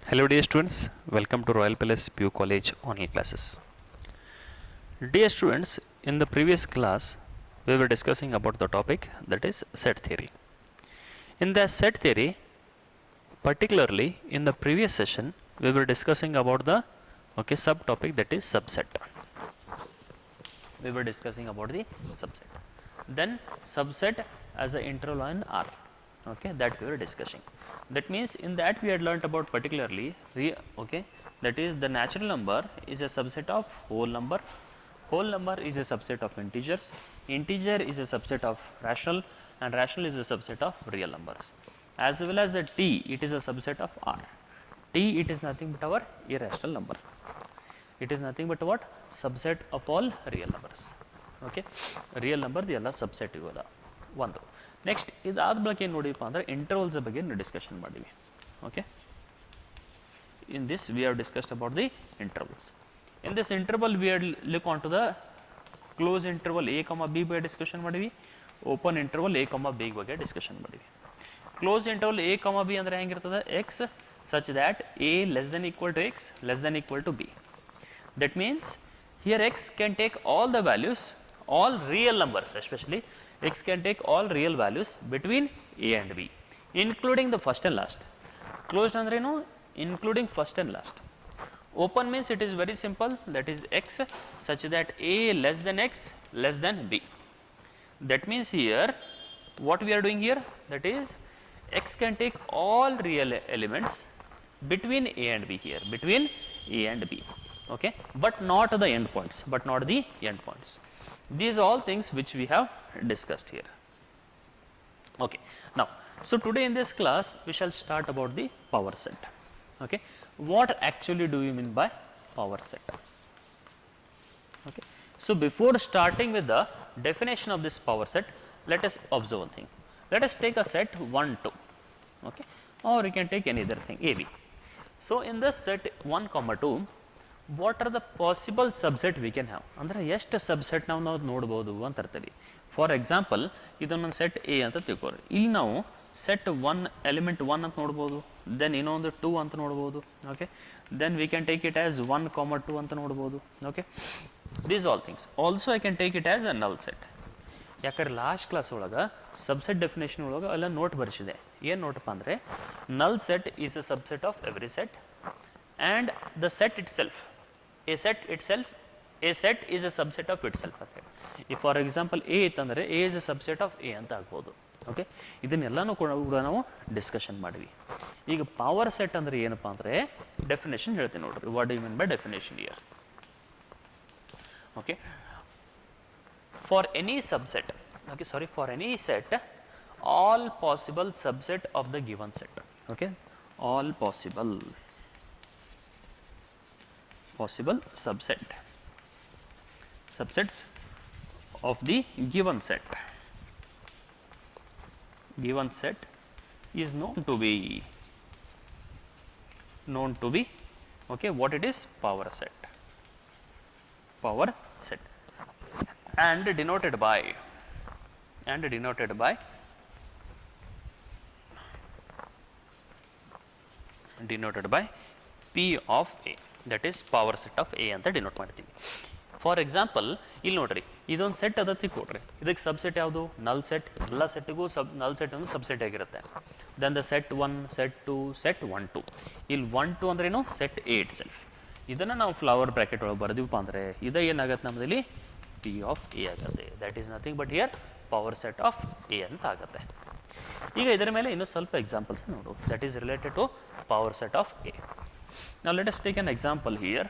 Hello dear students, welcome to Royal Palace PU College online classes. Dear students, in the previous class we were discussing about the topic that is set theory. In the set theory, particularly in the previous session we were discussing about the subtopic that is subset. We were discussing about the subset. Then subset as an interval in R, that we were discussing. That means in that we had learnt about particularly that is the natural number is a subset of whole number is a subset of integers, integer is a subset of rational, and rational is a subset of real numbers, as well as a t, it is a subset of R. T, it is nothing but our irrational number, it is nothing but what subset of all real numbers. Real number ಎಲ್ಲ subset ಇವೆಲ್ಲ ಒಂದು. Next ಇದಾದ ಬಳಿಕ ಏನು ನೋಡಿಪ್ಪ ಅಂದರೆ intervals ಬಗ್ಗೆ discussion ಮಾಡಿವಿ. In this we have discussed about the intervals. In this interval we had look on to the close interval a comma b ಬಗ್ಗೆ ಡಿಸ್ಕಷನ್ ಮಾಡಿವಿ, open interval a comma b ಬಗ್ಗೆ discussion ಮಾಡಿವಿ. Close interval a comma b ಅಂದರೆ ಹೆಂಗಿರ್ತದೆ, x such that a less than equal to x less than equal to b. That means here x can take all the values, all real numbers, especially x can take all real values between a and b, including the first and last. Closed andre no, including first and last. Open means it is very simple, that is x such that a less than x less than b. That means here what we are doing here, that is x can take all real elements between a and b here, between a and b. But not the endpoints, these are all things which we have discussed here. Now so today in this class we shall start about the power set. What actually do you mean by power set? So before starting with the definition of this power set, let us observe one thing. Let us take a set 1 2, or we can take any other thing AB. So in this set 1 comma 2, what are the possible subset we can have, ಅಂದರೆ ಎಷ್ಟು subset ನಾವು ನೋಡ್ಬೋದು ಅಂತ ಇರ್ತೀವಿ. For example ಇದನ್ನೊಂದು set A ಅಂತ ತಿಳ್ಕೊರಿ, ಇಲ್ಲಿ ನಾವು ಸೆಟ್ 1 ಎಲಿಮೆಂಟ್ 1 ಅಂತ ನೋಡ್ಬೋದು, ದೆನ್ ಇನ್ನೊಂದು 2 ಅಂತ ನೋಡ್ಬೋದು. Then we can take it as 1 comma 2 ಅಂತ ನೋಡ್ಬೋದು. These all things also I can take it as a null set. ಯಾಕಂದ್ರೆ ಲಾಸ್ಟ್ ಕ್ಲಾಸ್ ಒಳಗೆ ಸಬ್ಸೆಟ್ ಡೆಫಿನೇಷನ್ ಒಳಗೆ ಎಲ್ಲ ನೋಟ್ ಬರೆಸಿದೆ. ಏನು ನೋಟಪ್ಪ ಅಂದರೆ null set is a subset of every set and the set itself, a set is a subset of itself. If for example a ಇತ್ತಂದರೆ a is a subset of a ಅಂತ ಆಗ್ಬೋದು. ಇದನ್ನೆಲ್ಲನೂ ಕೂಡ ನಾವು discussion ಮಾಡಿವಿ. ಈಗ power set ಅಂದರೆ ಏನಪ್ಪ ಅಂದರೆ ಡೆಫಿನೇಷನ್ ಹೇಳ್ತೀನಿ ನೋಡ್ರಿ. What do you mean by definition here? For any subset, for any set, all possible subset of the given set, all possible subsets of the given set is known to be what it is, power set and denoted by P of A, that is power set of A ಅಂತ denote ಮಾಡ್ತೀವಿ. For example ಇಲ್ಲಿ ನೋಡ್ರಿ, ಇದೊಂದು set ಅದ ತಿಳ್ಕೊಡ್ರಿ, ಇದಕ್ಕೆ subset ಯಾವುದು? ನಲ್ set. ಎಲ್ಲ ಸೆಟ್ಗೂ ನಲ್ ಸೆಟ್ ಒಂದು ಸಬ್ಸೆಟ್ ಆಗಿರುತ್ತೆ. Then the set 1 set 2 set 1 2. ಇಲ್ಲಿ 1 2 ಅಂದ್ರೇನು? Set A itself. ಇದನ್ನು ನಾವು ಫ್ಲವರ್ ಬ್ರ್ಯಾಕೆಟ್ ಒಳಗೆ ಬರೆದಿವಪ್ಪ ಅಂದರೆ ಇದು ಏನಾಗುತ್ತೆ ನಮ್ಮದಲ್ಲಿ? ಪಿ ಆಫ್ ಎ ಆಗುತ್ತೆ. That is nothing but here power set of A ಅಂತ ಆಗುತ್ತೆ. ಈಗ ಇದರ ಮೇಲೆ ಇನ್ನೂ ಸ್ವಲ್ಪ ಎಕ್ಸಾಂಪಲ್ಸ್ ನೋಡು, that is related to power set of A. Now let us take an example here.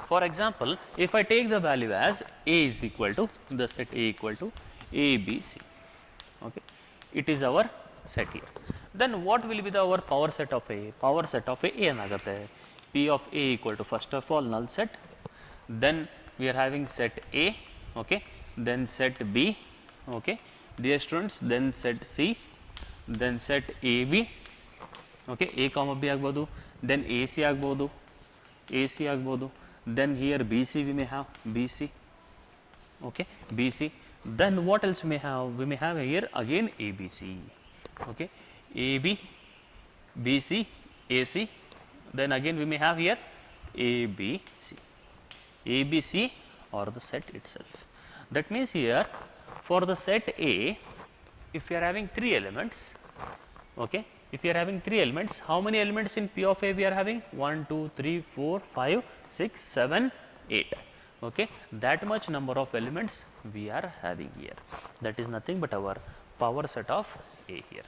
For example, if I take the value as a is equal to the set a equal to a b c, it is our set here. Then what will be the our power set of a? Power set of a ಏನಾಗುತ್ತೆ? P of a equal to first of all null set, then we are having set a, then set b, dear students, then set c, then set ab, a comma b ಆಗ್ಬೋದು, then ac ಆಗ್ಬೋದು, then here bc we may have bc, bc. Then what else we may have? We may have here again abc, ab, BC, AC, then again we may have here ABC, ABC or the set itself. That means here for the set A, if you are having 3 elements, okay, if you are having 3 elements, how many elements in P of A we are having? 1, 2, 3, 4, 5, 6, 7, 8. Okay, that much number of elements we are having here. That is nothing but our power set of A here.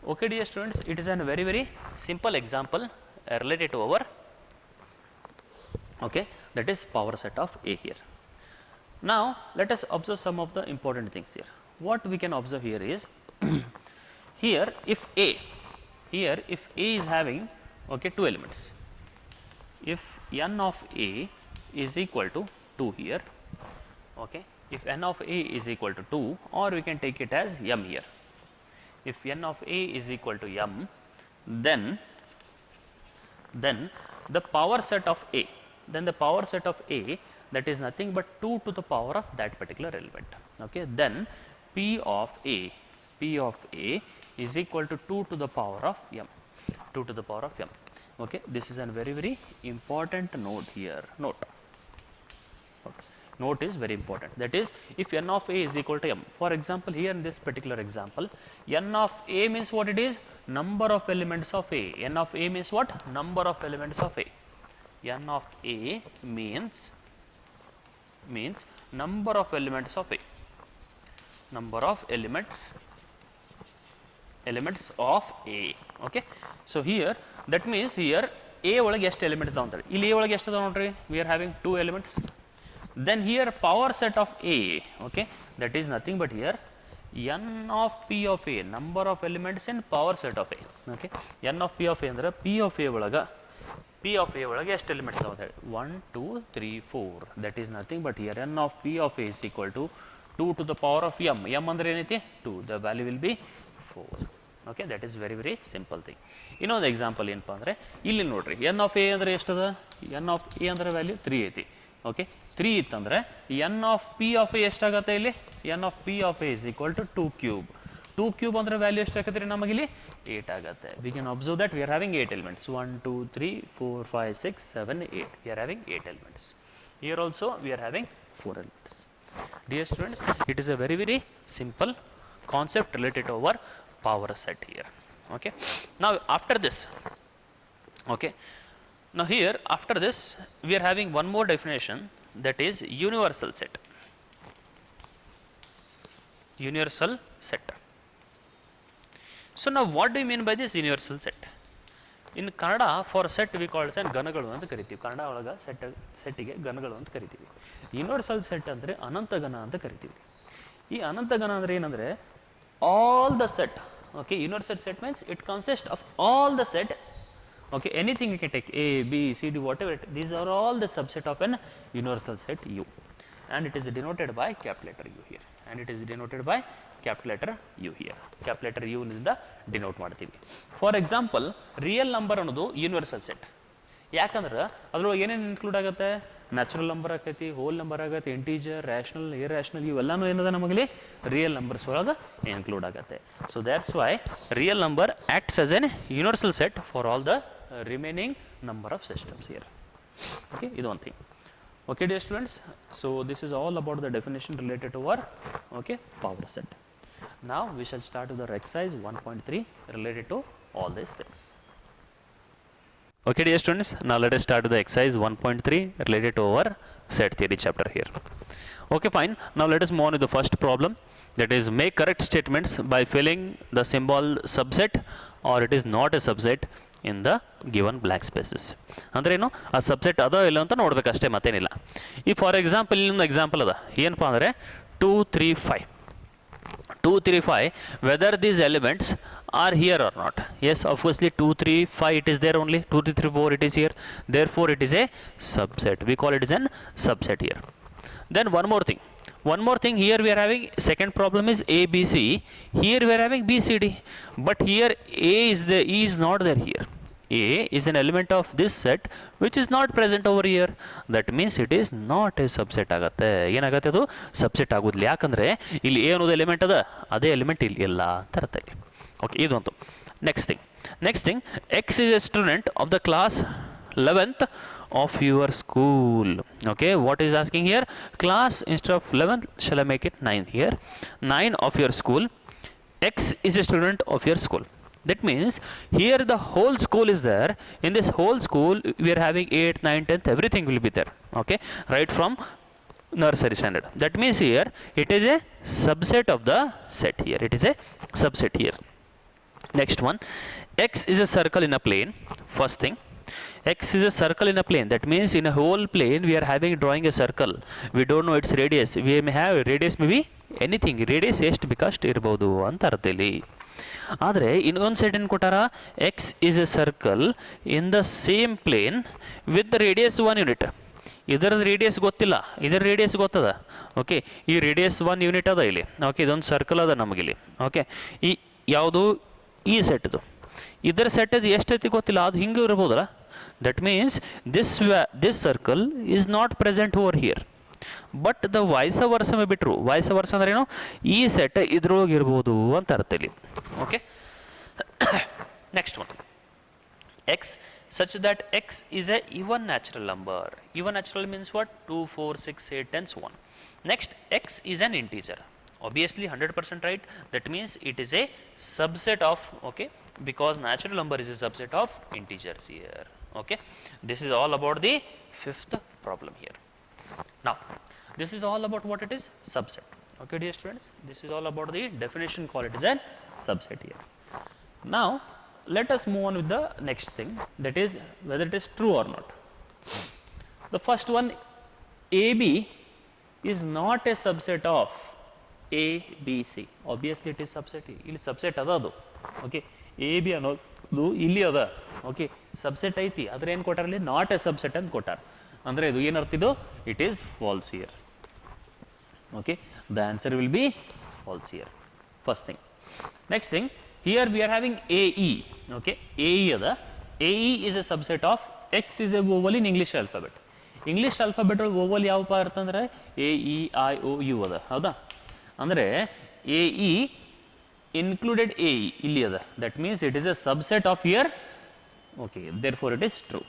Okay, dear students, it is a very simple example related to our, okay, that is power set of A here. Now, let us observe some of the important things here. What we can observe here is here if A is having, okay, 2 elements, if n of A is equal to 2 here, okay, if n of A is equal to 2, or we can take it as m here. If n of A is equal to m, then the power set of A, that is nothing but 2 to the power of that particular element. Okay, then P of A is equal to 2 to the power of m, 2 to the power of m. Okay, this is a very important note here. Note is very important. That is, if n of A is equal to m, for example, here in this particular example, n of A means what it is? Number of elements of A. N of A means what? Number of elements of A. N of A means number of elements of A. Number of elements of A. Okay. So here, that means here A ಒಳಗೆ ಎಷ್ಟು elements ಇದಾವೆ ಅಂತಾರೆ. ಇಲ್ಲಿ A ಒಳಗೆ ಎಷ್ಟು ಇದಾವೆ ನೋಡ್ರಿ? We are having 2 elements. Then here power set of A, okay, that is nothing but here n of P of A, number of elements in power set of A. Okay, n of P of A ಅಂದ್ರೆ P of A ಒಳಗೆ ಎಷ್ಟು elements ಇದಾವೆ ಅಂತ ಹೇಳಿ? 1, 2, 3, 4. That is nothing but here n of P of A is equal to 2 to the power of m. m ಅಂದ್ರೆ ಏನೈತಿ? 2. The value will be 4. Okay, that is very simple thing. ಇನ್ನೊಂದು example ಏನಪ್ಪ ಅಂದರೆ ಇಲ್ಲಿ ನೋಡ್ರಿ, n of A ಅಂದರೆ ಎಷ್ಟದ? n of A ಅಂದರೆ value 3 ಐತಿ. ಓಕೆ, 3 ಇತ್ತಂದರೆ n of P of A ಎಷ್ಟಾಗತ್ತೆ ಇಲ್ಲಿ? n of P of A is equal to 2 cube. 2 cube ಅಂದರೆ ವ್ಯಾಲ್ಯೂ ಎಷ್ಟಾಗತ್ತೆ ರೀ ನಮಗಿಲ್ಲಿ? 8 ಆಗುತ್ತೆ. We can observe that we are having 8 elements. 1, 2, 3, 4, 5, 6, 7, 8. We are having 8 elements. Here also we are having 4 elements. Dear students, it is a very simple concept related to our power set here. Okay. Now after this, okay, now here after this we are having one more definition, that is universal set. Universal set. So now what do you mean by this universal set? In Kannada, for set we call it ಗಣಗಳು ಅಂತ ಕರಿತೀವಿ. ಕನ್ನಡ ಒಳಗೆ ಸೆಟ್ಟಿಗೆ ಗಣಗಳು ಅಂತ ಕರಿತೀವಿ. Universal set ಅಂದರೆ ಅನಂತ ಗಣ ಅಂತ ಕರಿತೀವಿ. ಈ ಅನಂತ ಗಣ ಅಂದರೆ ಏನಂದರೆ all the set. Okay, universal set means it consists of all the set. Okay, anything you can take, A, B, C, D, whatever, these are all the subset of an universal set U, and it is denoted by capital letter U here, and it is denoted by capital letter U here. Capital letter U ನಿಂದ denote ಮಾಡ್ತೀವಿ. For example, real number ಅನ್ನೋದು universal set. ಯಾಕಂದ್ರೆ ಅದ್ರೊಳಗೆ ಏನೇನು include ಆಗುತ್ತೆ? Natural number ಆಗೈತಿ, whole number ಆಗತ್ತೆ, integer, rational, irrational, ಇವೆಲ್ಲನೂ ಏನದ ನಮಗಲ್ಲಿ ರಿಯಲ್ ನಂಬರ್ಸ್ ಒಳಗೆ ಇನ್ಕ್ಲೂಡ್ ಆಗುತ್ತೆ. So that's why real number acts as N universal set for all the remaining number of systems here. Okay, ಇದು one thing. Okay, dear students, so this is all about the definition related to our, okay, power set. Now we shall start with the exercise 1.3 related to all these things. Okay, dear students, now let us start with the exercise 1.3 related to our set theory chapter here. Okay, fine. Now let us move on to the first problem, that is make correct statements by filling the symbol subset or it is not a subset in the given blank spaces. ಅಂದ್ರೆ ಏನು, ಆ subset ಅದೋ ಇಲ್ಲ ಅಂತ ನೋಡ್ಬೇಕಷ್ಟೇ, ಮತ್ತೇನಿಲ್ಲ. ಈ for example ಇಲ್ಲೊಂದು example ಅದ, ಏನಪ್ಪ ಅಂದರೆ 2, 3, 5 whether these elements are here or not. Yes, obviously 2, 3, 5 it is there only, 2, 3, 4 it is here, therefore it is a subset. We call it as an subset here. Then one more thing, here we are having second problem is A, B, C. Here we are having B, C, D, but here A is there, E is not there here. A is an element of this set which is not present over here. That means it is not a subset ಆಗುತ್ತೆ. ಏನಾಗುತ್ತೆ ಅದು? Subset ಆಗೋದಿಲ್ಲ. ಯಾಕಂದರೆ ಇಲ್ಲಿ A ಅನ್ನೋದು element ಅದ, ಅದೇ element ಇಲ್ಲಿ ಇಲ್ಲ ಅಂತ ಅರ್ಥ. ಓಕೆ, ಇದು ಒಂದು. Next thing, Next thing, X is a student of the class 11th of your school. Okay, what is asking here? Class, instead of 11th, shall I make it 9 here? 9 of your school. X is a student of your school. That means here the whole school is there. In this whole school, we are having 8th, 9th, 10th, everything will be there. Okay, right from nursery standard. That means here it is a subset of the set here. It is a subset here. Next one, X is a circle in a plane. First thing, X is a circle in a plane. That means in a whole plane we are having drawing a circle. We don't know its radius. We may have radius may be anything. Radius ಎಷ್ಟು ಬೇಕಷ್ಟು ಇರಬಹುದು ಅಂತ ಅರ್ಥ ಇಲ್ಲಿ. ಆದರೆ ಇನ್ನೊಂದು set ಏನು ಕೊಟ್ಟಾರ, X is a circle in the same plane with the radius 1 unit. ಇದರದ ರೇಡಿಯಸ್ ಗೊತ್ತಿಲ್ಲ, ಇದರ ರೇಡಿಯಸ್ ಗೊತ್ತದ. ಓಕೆ, ಈ ರೇಡಿಯಸ್ 1 ಯೂನಿಟ್ ಅದ ಇಲ್ಲಿ. ಓಕೆ, ಇದೊಂದು ಸರ್ಕಲ್ ಅದ ನಮಗಿಲ್ಲಿ. ಓಕೆ, ಈ ಯಾವುದು ಈ ಸೆಟ್ದು, ಇದರ ಸೆಟ್ ಎಷ್ಟೈತಿ ಗೊತ್ತಿಲ್ಲ, ಅದು ಹಿಂಗೆ ಇರ್ಬೋದಲ್ಲ. That means this circle is not present over here, but the vice versa may ಬಿಟ್ರು. ವಾಯ್ಸ ವರ್ಸ ಅಂದ್ರೆ ಏನು, ಈ ಸೆಟ್ ಇದ್ರೊಳಗೆ ಇರ್ಬೋದು ಅಂತ ಅರ್ಥ ಇಲ್ಲಿ. Okay, next one, X such that x is a even natural number. Even natural means what? 2, 4, 6, 8 and so on. Next, x is an integer. Obviously 100% right. That means it is a subset of, okay, because natural number is a subset of integers here. Okay, this is all about the fifth problem here. Now this is all about what it is, subset. Okay dear students, this is all about the definition, call it as a subset here. Now let us move on with the next thing, that is whether it is true or not. The first one, AB is not a subset of ABC. Obviously it is subset. ಇಲ್ಲಿ subset ಅದ ಅದು. Okay, AB ಅನ್ನೋದು ಇಲ್ಲಿ ಅದ. Okay, subset ಐತಿ, ಆದ್ರೆ ಏನು ಕೊಟ್ಟಾರ ಇಲ್ಲಿ, ನಾಟ್ ಎ ಸಬ್ಸೆಟ್ ಅಂತ ಕೊಟ್ಟಾರ. ಅಂದ್ರೆ ಇದು ಏನು ಅರ್ಥ ಇದು, it is false here. Okay, the answer will be false here. First thing. Next thing, here we are having AE. Okay, AE ada. AE is a subset of X is a vowel in English alphabet. English alphabet ಒಳಗೆ vowel ಯಾವಪ್ಪ ಇರ್ತಂದ್ರೆ A, E, I, O, U ಅದ. ಹೌದಾ? ಅಂದ್ರೆ AE included AE ಇಲ್ಲಿ ಅದ. That means it is a subset of here. Okay, therefore it is true.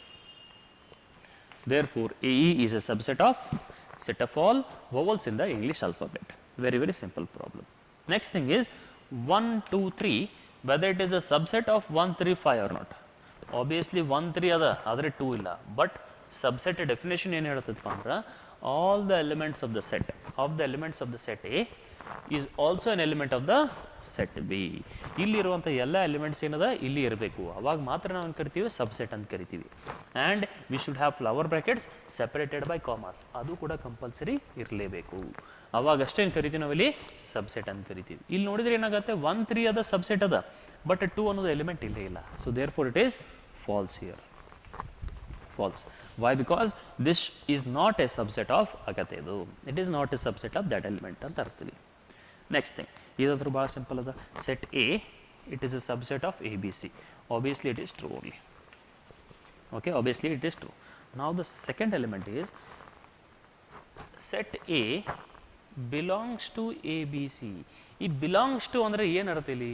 Therefore AE is a subset of set of all vowels in the English alphabet. Very, very simple problem. Next thing is 1, 2, 3, whether it is a subset of 1, 3, 5 or not. Obviously 1, 3 ಅದ, ಆದರೆ 2 ಇಲ್ಲ. But subset definition ಏನು ಹೇಳ್ತದಪ್ಪ ಅಂದ್ರೆ, all the elements of the set A is also an element of the set B. ಇಲ್ಲಿರುವಂಥ ಎಲ್ಲ elements ಏನದ ಇಲ್ಲಿ ಇರಬೇಕು, ಅವಾಗ ಮಾತ್ರ ನಾವು ಕರಿತೀವಿ ಸಬ್ಸೆಟ್ ಅಂತ ಕರಿತೀವಿ. And we should have flower brackets separated by commerce, ಅದು ಕೂಡ ಕಂಪಲ್ಸರಿ ಇರಲೇಬೇಕು. ಅವಾಗ ಅಷ್ಟೇ ಏನು ಕರಿತೀವಿ ನಾವಿಲ್ಲಿ ಸಬ್ಸೆಟ್ ಅಂತ ಕರಿತೀವಿ. ಇಲ್ಲಿ ನೋಡಿದ್ರೆ ಏನಾಗುತ್ತೆ, 1, 3 ಅದ ಸಬ್ಸೆಟ್ ಅದ, ಬಟ್ 2 ಅನ್ನೋದು ಎಲಿಮೆಂಟ್ ಇಲ್ಲೇ ಇಲ್ಲ. So therefore it is false here. False. Why? Because this is not a subset of ಆಗತ್ತೆ, ಇದು it is not a subset of that element ಅಂತ ಅರ್ತೀವಿ. ನೆಕ್ಸ್ಟ್ ಥಿಂಗ್, ಇದಾದ್ರೂ ಭಾಳ ಸಿಂಪಲ್ ಅದ. Set A, it is a subset of A B C. Obviously it is true only. Okay, obviously it is true. Now the second element is set A belongs to A B C. ಈ belongs to ಅಂದರೆ ಏನು ಅರ್ಥ ಇಲ್ಲಿ,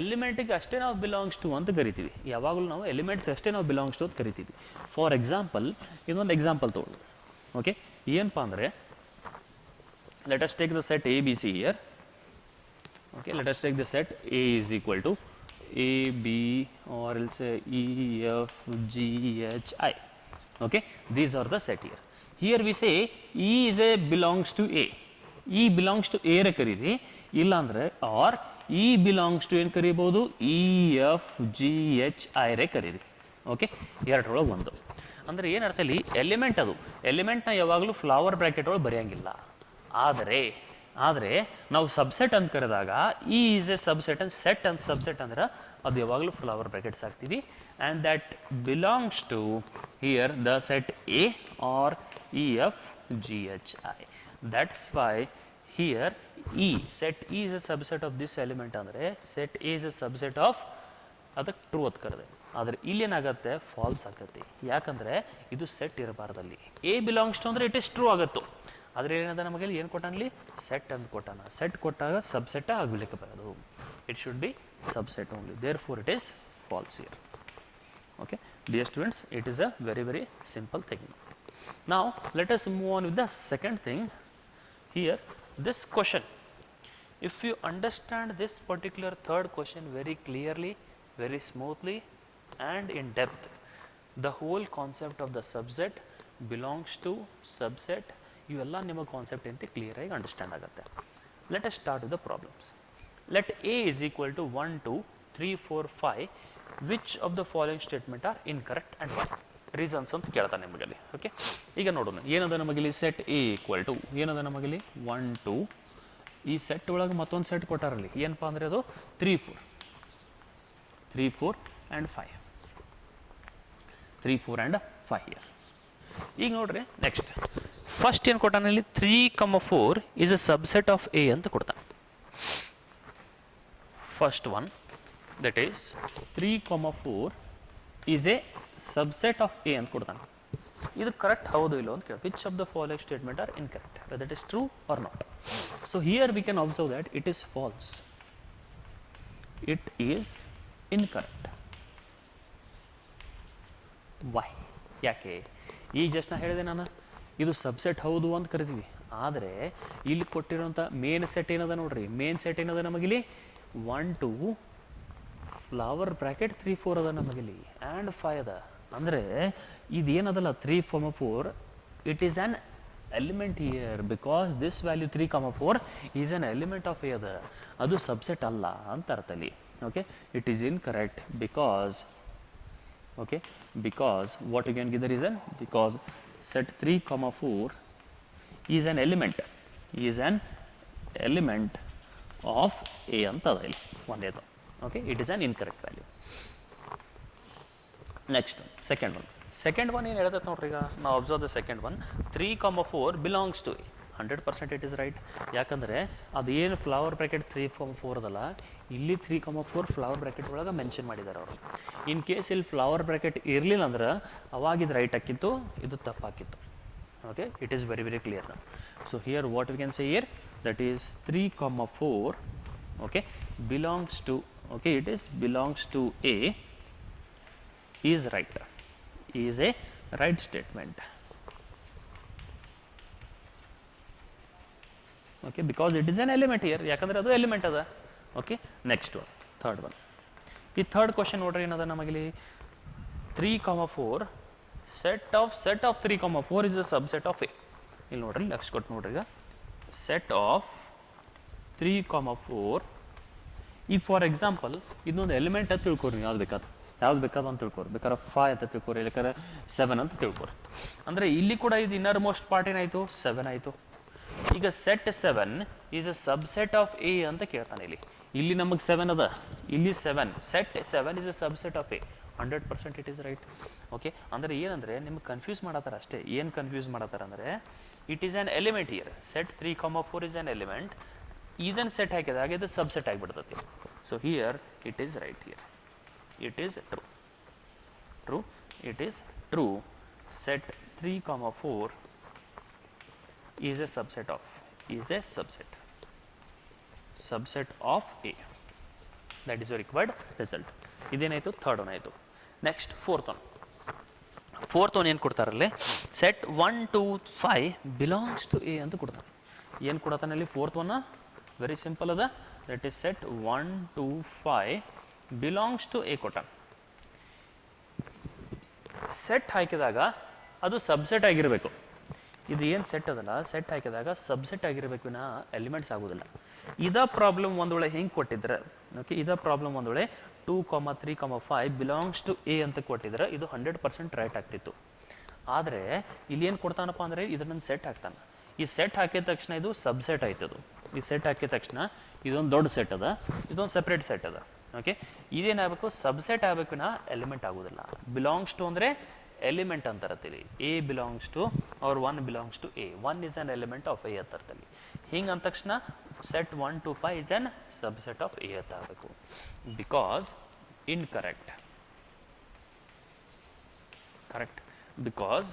ಎಲಿಮೆಂಟಿಗೆ ಅಷ್ಟೇ ನಾವು belongs to ಅಂತ ಕರಿತೀವಿ. ಯಾವಾಗಲೂ ನಾವು ಎಲಿಮೆಂಟ್ಸ್ ಅಷ್ಟೇ ನಾವು ಬಿಲಾಂಗ್ಸ್ ಟು ಅಂತ ಕರಿತೀವಿ. ಫಾರ್ ಎಕ್ಸಾಂಪಲ್, ಇನ್ನೊಂದು ಎಕ್ಸಾಂಪಲ್ ತೊಗೊಳ್ಳಿ. ಓಕೆ, ಏನಪ್ಪ ಅಂದರೆ, let us take the set A, B, C here. Okay, let us take the set A is equal to A, B, or else E, F, G, H, I. Okay, these are the set here. Here we say E is a belongs to A. E belongs to A re kariri, illa andre or E belongs to ಏನು ಕರಿಬಹುದು, E, F, G, H, I re kariri. Okay, ಎರಡರೊಳಗೆ ಒಂದು. ಅಂದರೆ ಏನು ಅರ್ಥ ಇಲ್ಲಿ, element ಅದು, ಎಲಿಮೆಂಟ್ನ ಯಾವಾಗಲೂ ಫ್ಲವರ್ ಬ್ರ್ಯಾಕೆಟ್ ಒಳಗೆ ಬರೆಯಂಗಿಲ್ಲ. ಆದರೆ ನಾವು ಸಬ್ಸೆಟ್ ಅಂತ ಕರೆದಾಗ E is a subset and set ಅಂತ ಸಬ್ಸೆಟ್ ಅಂದ್ರೆ ಅದು ಯಾವಾಗಲೂ ಫ್ಲವರ್ ಬ್ರ್ಯಾಕೆಟ್ಸ್ ಹಾಕ್ತೀವಿ. And that belongs to here the set A R E F G H I. That's why here E set E is a subset of this element ಅಂದರೆ set A is a subset of, ಅದಕ್ಕೆ true ಅಂತ ಕರೆದೆ. ಆದರೆ ಇಲ್ಲೇನಾಗತ್ತೆ, false ಆಗತ್ತೆ. ಯಾಕಂದರೆ ಇದು set ಇರಬಾರ್ದಲ್ಲಿ. ಎ ಬಿಲಾಂಗ್ಸ್ ಟು ಅಂದರೆ ಇಟ್ ಇಸ್ ಟ್ರೂ ಆಗತ್ತು. ಆದರೆ ಏನದ ನಮಗೆ ಏನು ಕೊಟ್ಟಾನಲ್ಲಿ, ಸೆಟ್ ಅಂತ ಕೊಟ್ಟಾನ. ಸೆಟ್ ಕೊಟ್ಟಾಗ ಸಬ್ಸೆಟ್ ಆಗಲಿಕ್ಕೆ ಬರೋದು. It should be subset only, therefore it is false here. Okay, dear students, it is a very simple thing. Now let us move on with the second thing. Here this question, if you understand this particular third question very clearly, very smoothly and in depth, the whole concept of the subset, belongs to, subset, ಇವೆಲ್ಲ ನಿಮ್ಮ concept ಅಂತ clear ಆಗಿ understand ಆಗುತ್ತೆ. Let us start with the problems. Let A is equal to 1 2 3 4 5 which of the following statement are incorrect and why, reasons ಅಂತ ಕೇಳ್ತಾನೆ ನಿಮಗಲ್ಲಿ. Okay, ಈಗ ನೋಡೋಣ ಏನದ ನಮಗಿಲ್ಲಿ ಸೆಟ್ ಎ ಈಕ್ವಲ್ ಟು ಏನದ ನಮಗಿಲ್ಲಿ 1 2, ಈ ಸೆಟ್ ಒಳಗೆ ಮತ್ತೊಂದು ಸೆಟ್ ಕೊಟ್ಟಾರಲ್ಲಿ ಏನಪ್ಪ ಅಂದರೆ ಅದು 3 4 ಆ್ಯಂಡ್ 5, 3 4 ಆ್ಯಂಡ್ 5 ಇಯರ್. ಈಗ ನೋಡ್ರಿ ನೆಕ್ಸ್ಟ್ ಫಸ್ಟ್ ಏನು ಕೊಟ್ಟಾನೆ ಇಲ್ಲಿ 3 4 is a subset of A ಅಂತ ಕೊಡ್ತಾನೆ. First one that is 3 4 is a subset of A ಅಂತ ಕೊಡ್ತಾನೆ. ಇದು ಕರೆಕ್ಟ್ ಹೌದು ಇಲ್ಲೋ ಅಂತ ಕೇಳಿ, which of the following statement are incorrect, whether it is true or not. So here we can observe that it is false, it is incorrect. Why, ಯಾಕೆ? ಈಗ just ನಾ ಹೇಳಿದೆ ನಾನು ಇದು ಸಬ್ಸೆಟ್ ಹೌದು ಅಂತ ಕರಿತೀವಿ, ಆದರೆ ಇಲ್ಲಿ ಕೊಟ್ಟಿರೋಂಥ ಮೇನ್ ಸೆಟ್ ಏನದ ನೋಡ್ರಿ, ಮೇನ್ ಸೆಟ್ ಏನದ ನಮಗಿಲ್ಲಿ 1 2 ಫ್ಲವರ್ ಬ್ರ್ಯಾಕೆಟ್ 3 4 ಅದ ನಮಗಿಲ್ಲಿ ಆ್ಯಂಡ್ 5 ಅದ. ಅಂದರೆ ಇದೇನದಲ್ಲ 3 4 it is an element here, because this value 3 4 is an element of A ಅದ, ಅದು ಸಬ್ಸೆಟ್ ಅಲ್ಲ ಅಂತ ಅರ್ಥ ಅಲ್ಲಿ. Okay, it is incorrect because, okay, because what you can give the reason, because set 3 4 is an element of a ಅಂತ ಅದ ಇಲ್ಲಿ ಒಂದೇದು. Okay, it is an incorrect value. Next second one ಏನು ಹೇಳ್ತೈತೆ ನೋಡ್ರಿ, ಈಗ ನಾವು observe the second one 3 4 belongs to A. 100% it is right, ಯಾಕಂದರೆ ಅದು ಏನು ಫ್ಲವರ್ ಬ್ರ್ಯಾಕೆಟ್ 3 4 ಅದಲ್ಲ, ಇಲ್ಲಿ 3 4 ಫ್ಲವರ್ ಬ್ರ್ಯಾಕೆಟ್ ಒಳಗೆ ಮೆನ್ಷನ್ ಮಾಡಿದ್ದಾರೆ ಅವರು. ಇನ್ ಕೇಸ್ ಇಲ್ಲಿ ಫ್ಲವರ್ ಬ್ರ್ಯಾಕೆಟ್ ಇರಲಿಲ್ಲ ಅಂದ್ರೆ ಅವಾಗ ಇದು ರೈಟ್ ಹಾಕಿತ್ತು, ಇದು ತಪ್ಪಾಕಿತ್ತು. Okay, it is very clear now. So here what we can say here, that is 3 4 okay belongs to, okay it is belongs to A is right, is a right statement. Okay, because it is an element here, ಯಾಕಂದರೆ ಅದು element ಅದ. Okay, next one third one. ಈ third question ನೋಡ್ರಿ ಏನದ ನಮಗಿಲ್ಲಿ 3 4 set of 3 4 is a subset of A. ಇಲ್ಲಿ ನೋಡ್ರಿ next ಕೊಟ್ಟು ನೋಡ್ರಿ, ಈಗ ಸೆಟ್ ಆಫ್ 3 4, ಈ ಫಾರ್ ಎಕ್ಸಾಂಪಲ್ ಇದೊಂದು ಎಲಿಮೆಂಟ್ ಅಂತ ತಿಳ್ಕೊರಿ, ಯಾವ್ದು ಬೇಕಾದ ಅಂತ ತಿಳ್ಕೊರಿ, ಬೇಕಾದ್ರೆ 5 ಅಂತ ತಿಳ್ಕೊರಿ, ಬೇಕಾದ್ರೆ 7 ಅಂತ ತಿಳ್ಕೊರಿ. ಅಂದರೆ ಇಲ್ಲಿ ಕೂಡ ಇದು ಇನ್ನರ್ ಮೋಸ್ಟ್ ಪಾರ್ಟ್ ಏನಾಯಿತು, 7 ಆಯಿತು. ಈಗ set 7 is a subset of A ಅಂತ ಕೇಳ್ತಾನೆ ಇಲ್ಲಿ ನಮಗೆ 7 ಅದ, ಇಲ್ಲಿ 7, set 7 is a subset of A. 100% it is right. Okay, ಅಂದರೆ ಏನಂದರೆ ನಿಮ್ಗೆ ಕನ್ಫ್ಯೂಸ್ ಮಾಡತ್ತಾರೆ ಅಷ್ಟೇ. ಏನು ಕನ್ಫ್ಯೂಸ್ ಮಾಡತ್ತಾರೆ ಅಂದರೆ it is an element here, set 3 4 is an element, ಇದನ್ನು ಸೆಟ್ ಹಾಕಿದಾಗ ಇದು ಸಬ್ಸೆಟ್ ಆಗಿಬಿಡ್ತೈತಿ. So here it is right, here it is true, it is true. Set 3 4 is a subset of A. That is your required result. ಇದೇನಾಯಿತು, third one ಆಯಿತು. Next fourth one ಏನು ಕೊಡ್ತಾರಲ್ಲಿ, set 1 2 5 belongs to A ಅಂತ ಕೊಡ್ತಾನೆ. ಏನು ಕೊಡ್ತಾನೆ ಅಲ್ಲಿ fourth one, very simple ಅದ, that is set 1 2 5 belongs to A ಕೊಟ್ಟಾನೆ. ಸೆಟ್ ಹಾಕಿದಾಗ ಅದು ಸಬ್ಸೆಟ್ ಆಗಿರಬೇಕು. ಇದು ಏನು ಸೆಟ್ ಅದಲ್ಲ, ಸೆಟ್ ಹಾಕಿದಾಗ ಸಬ್ಸೆಟ್ ಆಗಿರಬೇಕು, ವಿನ ಎಲಿಮೆಂಟ್ಸ್ ಆಗೋದಿಲ್ಲ. ಇದ ಪ್ರಾಬ್ಲಮ್ ಒಂದು ವೇಳೆ ಹಿಂಗೆ ಕೊಟ್ಟಿದ್ರೆ, ಓಕೆ, ಇದ ಪ್ರಾಬ್ಲಮ್ ಒಂದು ವೇಳೆ 2 3 5 ಬಿಲಾಂಗ್ಸ್ ಟು ಎ ಅಂತ ಕೊಟ್ಟಿದ್ರೆ ಇದು 100% ರೈಟ್ ಆಗ್ತಿತ್ತು. ಆದರೆ ಇಲ್ಲಿ ಏನು ಕೊಡ್ತಾನಪ್ಪ ಅಂದರೆ ಇದನ್ನು ಸೆಟ್ ಹಾಕ್ತಾನೆ. ಈ ಸೆಟ್ ಹಾಕಿದ ತಕ್ಷಣ ಇದು ಸಬ್ಸೆಟ್ ಆಯ್ತದು. ಈ ಸೆಟ್ ಹಾಕಿದ ತಕ್ಷಣ ಇದೊಂದು ದೊಡ್ಡ ಸೆಟ್ ಅದ, ಇದೊಂದು ಸೆಪ್ರೇಟ್ ಸೆಟ್ ಅದ. ಓಕೆ, ಇದೇನಾಗಬೇಕು, ಸಬ್ಸೆಟ್ ಆಗಬೇಕು, ವಿನ ಎಲಿಮೆಂಟ್ ಆಗೋದಿಲ್ಲ. ಬಿಲಾಂಗ್ಸ್ ಟು ಅಂದರೆ ಎಲಿಮೆಂಟ್ ಅಂತ ಇರ್ತೀವಿ. A belongs to or 1 belongs to A, 1 is an element of A ಅಂತ ಇರ್ತೀವಿ. ಹಿಂಗೆ ಅಂದ ತಕ್ಷಣ set 1 2 5 is an subset of A ಅಂತ ಆಗಬೇಕು. Because incorrect, correct, because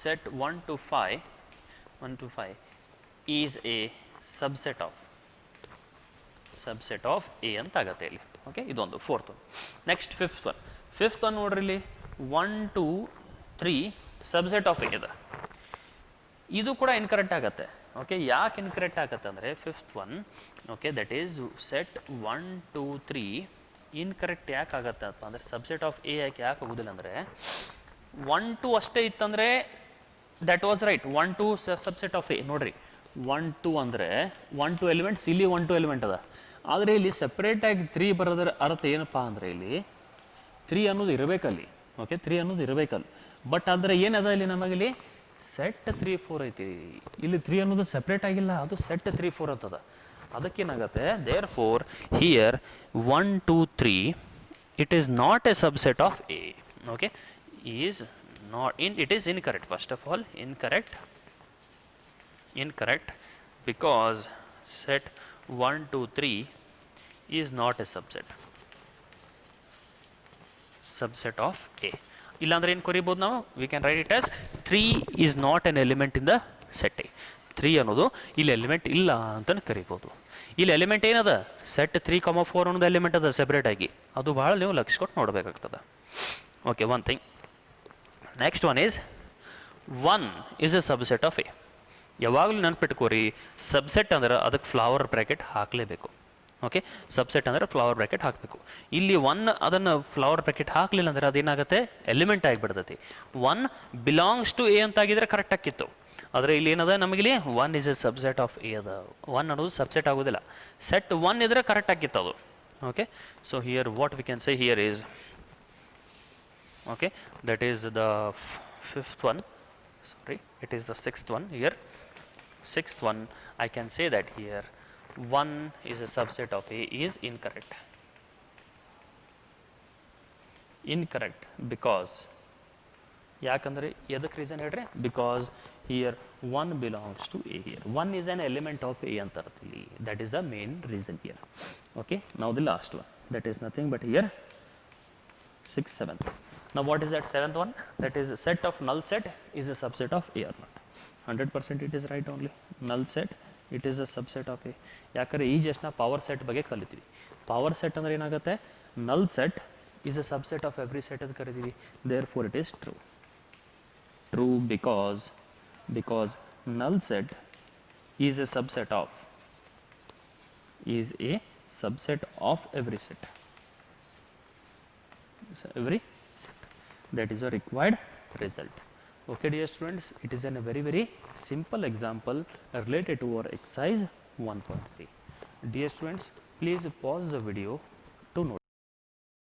set 1 to 5 is a subset of subset of A ಅಂತ ಆಗುತ್ತೆ ಇಲ್ಲಿ. ಓಕೆ, ಇದೊಂದು fourth one. Next fifth one ನೋಡ್ರಿ ಇಲ್ಲಿ 1 2 3 ಸಬ್ಸೆಟ್ ಆಫ್ ಎ ಇದೆ. ಇದು ಕೂಡ ಇನ್ಕರೆಕ್ಟ್ ಆಗುತ್ತೆ. ಓಕೆ, ಯಾಕೆ ಇನ್ಕರೆಕ್ಟ್ ಆಗುತ್ತೆ ಅಂದರೆ fifth one, okay, that is set 1 2 3 incorrect ಯಾಕೆ ಆಗುತ್ತೆ ಅಂತ ಅಂದರೆ ಸಬ್ಸೆಟ್ ಆಫ್ ಎ ಯಾಕೆ ಆಗೋದಿಲ್ಲ ಅಂದರೆ 1 2 ಅಷ್ಟೇ ಇತ್ತಂದರೆ that was right. 1 2 subset of A ನೋಡ್ರಿ 1 2 ಅಂದರೆ 1 2 ಎಲಿಮೆಂಟ್ಸ್, ಇಲ್ಲಿ 1 2 ಎಲಿಮೆಂಟ್ ಅದ. ಆದರೆ ಇಲ್ಲಿ ಸಪ್ರೇಟಾಗಿ 3 ಬರೋದ್ರ ಅರ್ಥ ಏನಪ್ಪ ಅಂದರೆ ಇಲ್ಲಿ 3 ಅನ್ನೋದು ಇರಬೇಕಲ್ಲಿ. ಓಕೆ, 3 ಅನ್ನೋದು ಇರಬೇಕಲ್ಲಿ. ಬಟ್ ಆದರೆ ಏನದ ಇಲ್ಲಿ ನಮಗಿಲ್ಲಿ ಸೆಟ್ 3 4 ಐತಿ. ಇಲ್ಲಿ 3 ಅನ್ನೋದು ಸಪ್ರೇಟ್ ಆಗಿಲ್ಲ, ಅದು ಸೆಟ್ 3 4 ಅಂತದ. ಅದಕ್ಕೇನಾಗುತ್ತೆ, therefore here 1 2 3 it is not a subset of A. Okay, is not in, it is incorrect. First of all incorrect because set 1 2 3 is not a subset of A. ಇಲ್ಲಾಂದ್ರೆ ಏನು ಕರಿಬೋದು ನಾವು, we can write it as 3 is not an element in the set A. 3 ಅನ್ನೋದು ಇಲ್ಲಿ element ಇಲ್ಲ ಅಂತ ಕರಿಬೋದು. ಇಲ್ಲಿ ಎಲಿಮೆಂಟ್ ಏನದ, ಸೆಟ್ 3 4 ಅನ್ನೋದು ಎಲಿಮೆಂಟ್ ಅದ ಸೆಪ್ರೇಟ್ ಆಗಿ. ಅದು ಭಾಳ ನೀವು ಲಕ್ಷ ಕೊಟ್ಟು ನೋಡಬೇಕಾಗ್ತದೆ. Okay, one thing. Next one is 1 is a subset of A. ಯಾವಾಗಲೂ ನೆನ್ಪಿಟ್ಕೋರಿ, ಸಬ್ಸೆಟ್ ಅಂದ್ರೆ ಅದಕ್ಕೆ ಫ್ಲವರ್ ಬ್ರ್ಯಾಕೆಟ್ ಹಾಕಲೇಬೇಕು. ಓಕೆ, ಸಬ್ಸೆಟ್ ಅಂದರೆ ಫ್ಲವರ್ ಬ್ರ್ಯಾಕೆಟ್ ಹಾಕಬೇಕು. ಇಲ್ಲಿ 1 ಅದನ್ನು ಫ್ಲವರ್ ಬ್ರ್ಯಾಕೆಟ್ ಹಾಕಲಿಲ್ಲ ಅಂದರೆ ಅದೇನಾಗುತ್ತೆ, ಎಲಿಮೆಂಟ್ ಆಗಿಬಿಡ್ತೈತಿ. 1 ಬಿಲಾಂಗ್ಸ್ ಟು ಎ ಅಂತಾಗಿದ್ರೆ ಕರೆಕ್ಟ್ ಆಗಿತ್ತು. ಆದರೆ ಇಲ್ಲಿ ಏನದ, ನಮಗಿಲ್ಲಿ 1 is a subset of A ಅದ. 1 ಅನ್ನೋದು ಸಬ್ಸೆಟ್ ಆಗೋದಿಲ್ಲ. ಸೆಟ್ 1 ಇದ್ರೆ ಕರೆಕ್ಟ್ ಆಗಿತ್ತು ಅದು. Okay, so here what we can say here is, okay, that is the fifth one. Sorry, it is the sixth one here. Sixth one, I can say that here 1 is a subset of A is incorrect. Incorrect because ಯಾಕಂದರೆ ಎದಕ್ಕೆ reason ಹೇಳ್ರಿ, because here 1 belongs to A. Here 1 is an element of A ಅಂತ ಅರ್ಥಲ್ಲಿ. That is the main reason here. Okay, ನಾವು the last one, that is nothing but here 6th 7th. Now what is that 7th one? That is a set of null set is a subset of A or not. 100% it is right only. Null set, it is a subset of A. ಯಾಕಂದರೆ ಈ just ನಾವು power set ಬಗ್ಗೆ ಕಲಿತೀವಿ. Power set ಅಂದರೆ ಏನಾಗುತ್ತೆ, ನಲ್ set is a subset of every set ಅಂತ ಕರಿತೀವಿ. Therefore it is true. True because null set is a subset of every set. Every set. That is a required result. Okay, dear students, it is a very simple example related to our exercise 1.3. Dear students, please pause the video